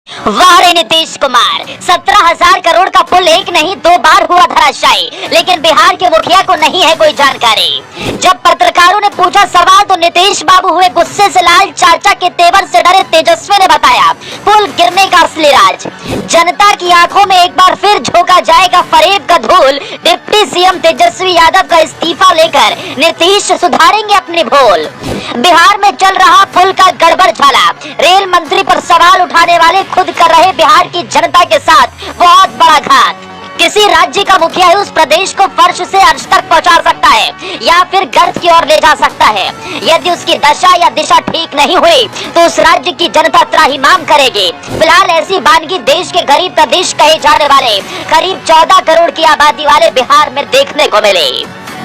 वाह रे नीतीश कुमार, 17,000 करोड़ का पुल एक नहीं 2 बार हुआ धराशायी, लेकिन बिहार के मुखिया को नहीं है कोई जानकारी। जब पत्रकारों ने पूछा सवाल तो नीतीश बाबू हुए गुस्से से लाल, चाचा के तेवर से डरे तेजस्वी ने बताया पुल गिरने का असली राज। जनता की आंखों में एक बार फिर झोंका जाएगा फरेब का धूल। डिप्टी सीएम तेजस्वी यादव का इस्तीफा लेकर नीतीश सुधारेंगे अपनी भूल। बिहार में चल रहा पुल का गड़बड़ झाला, रेल मंत्री पर सवाल उठाने वाले खुद कर रहे बिहार की जनता के साथ बहुत बड़ा घात। किसी राज्य का मुखिया ही उस प्रदेश को फर्श से अर्श तक पहुंचा सकता है या फिर गर्त की ओर ले जा सकता है। यदि उसकी दशा या दिशा ठीक नहीं हुई तो उस राज्य की जनता त्राहिमाम करेगी। फिलहाल ऐसी वानगी देश के गरीब प्रदेश कहे जाने वाले करीब 14 करोड़ की आबादी वाले बिहार में देखने को मिले,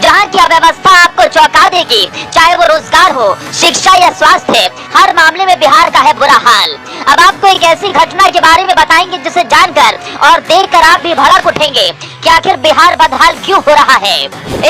जहाँ की अव्यवस्था आपको चौंका देगी। चाहे वो रोजगार हो, शिक्षा या स्वास्थ्य, हर मामले में बिहार का है बुरा हाल। अब आपको एक ऐसी घटना के बारे में बताएंगे जिसे जानकर और देखकर आप भी भड़क उठेंगे कि आखिर बिहार बदहाल क्यों हो रहा है।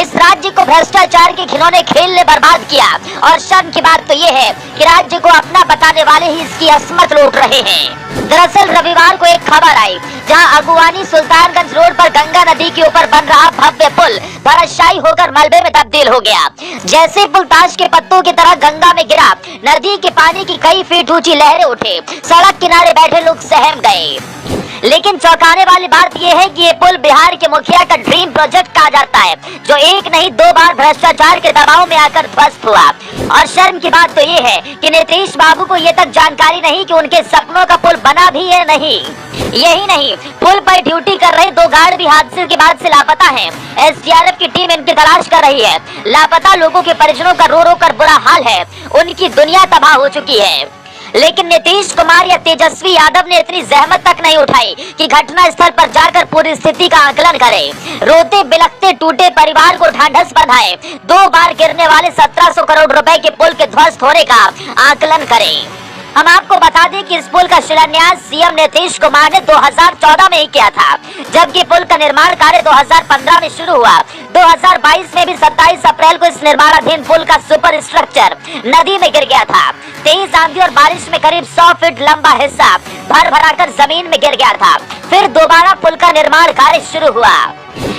इस राज्य को भ्रष्टाचार के खिलौने खेल ने बर्बाद किया और शर्म की बात तो ये है कि राज्य को अपना बताने वाले ही इसकी असमत लूट रहे हैं। दरअसल रविवार को एक खबर आई जहां अगुवानी सुल्तानगंज रोड पर गंगा नदी के ऊपर बन रहा भव्य पुल धराशायी होकर मलबे में तब्दील हो गया। जैसे पुल ताश के पत्तों की तरह गंगा में गिरा, नदी के पानी की कई फीट ऊंची लहरें उठे, सड़क किनारे बैठे लोग सहम गए। लेकिन चौंकाने वाली बात यह है कि ये पुल बिहार के मुखिया का ड्रीम प्रोजेक्ट कहा जाता है, जो एक नहीं 2 बार भ्रष्टाचार के दबाव में आकर ध्वस्त हुआ। और शर्म की बात तो ये है कि नीतीश बाबू को ये तक जानकारी नहीं कि उनके सपनों का पुल बना भी है नहीं। यही नहीं, पुल पर ड्यूटी कर रहे 2 गार्ड भी हादसे के बाद से लापता हैं। एसडीआरएफ की टीम इनकी तलाश कर रही है। लापता लोगों के परिजनों का रो रो कर बुरा हाल है, उनकी दुनिया तबाह हो चुकी है। लेकिन नीतीश कुमार या तेजस्वी यादव ने इतनी जहमत तक नहीं उठाई कि घटना स्थल पर जाकर पूरी स्थिति का आकलन करें। रोते बिलखते टूटे परिवार को ढांढस बंधाए 2 बार गिरने वाले 1700 करोड़ रुपए के पुल के ध्वस्त होने का आकलन करें। हम आपको बता दें कि इस पुल का शिलान्यास सीएम नीतीश कुमार ने 2014 में ही किया था, जबकि पुल का निर्माण कार्य 2015 में शुरू हुआ। 2022 में भी 27 अप्रैल को इस निर्माणाधीन पुल का सुपर स्ट्रक्चर नदी में गिर गया था। तेज आंधी और बारिश में करीब 100 फीट लंबा हिस्सा भर भराकर जमीन में गिर गया था। फिर दोबारा पुल का निर्माण कार्य शुरू हुआ।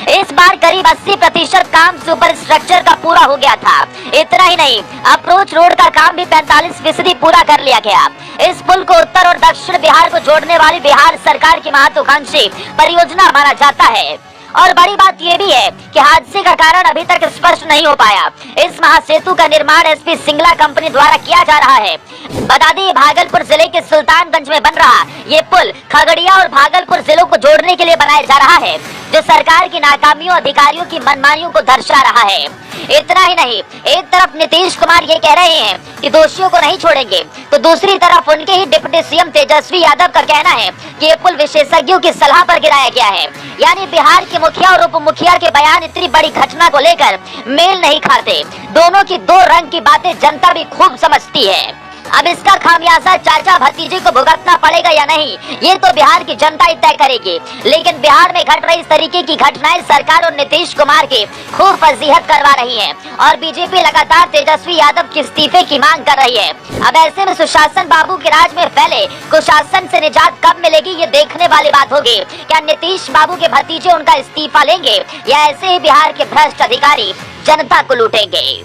इस बार करीब 80% काम सुपर स्ट्रक्चर का पूरा हो गया था। इतना ही नहीं, अप्रोच रोड का काम भी 45% पूरा कर लिया गया। इस पुल को उत्तर और दक्षिण बिहार को जोड़ने वाली बिहार सरकार की महत्वाकांक्षी परियोजना माना जाता है। और बड़ी बात यह भी है कि हादसे का कारण अभी तक स्पष्ट नहीं हो पाया। इस महासेतु का निर्माण एसपी सिंगला कंपनी द्वारा किया जा रहा है। बता दें, भागलपुर जिले के सुल्तानगंज में बन रहा ये पुल खगड़िया और भागलपुर जिलों को जोड़ने के लिए बनाया जा रहा है, जो सरकार की नाकामियों, अधिकारियों की मनमानियों को दर्शा रहा है। इतना ही नहीं, एक तरफ नीतीश कुमार ये कह रहे हैं कि दोषियों को नहीं छोड़ेंगे, तो दूसरी तरफ उनके ही डिप्टी सीएम तेजस्वी यादव का कहना है कि ये पुल विशेषज्ञों की सलाह पर गिराया गया है। यानी बिहार के मुखिया और उप मुखिया के बयान इतनी बड़ी घटना को लेकर मेल नहीं खाते। दोनों की 2 रंग की बातें जनता भी खूब समझती है। अब इसका खामियाजा चाचा भतीजे को भुगतना पड़ेगा या नहीं, ये तो बिहार की जनता ही तय करेगी। लेकिन बिहार में घट रही इस तरीके की घटनाएं सरकार और नीतीश कुमार की खूब फजीहत करवा रही है और बीजेपी लगातार तेजस्वी यादव के इस्तीफे की मांग कर रही है। अब ऐसे में सुशासन बाबू के राज में फैले कुशासन से निजात कब मिलेगी, ये देखने वाली बात होगी। क्या नीतीश बाबू के भतीजे उनका इस्तीफा लेंगे या ऐसे ही बिहार के भ्रष्ट अधिकारी जनता को लूटेंगे?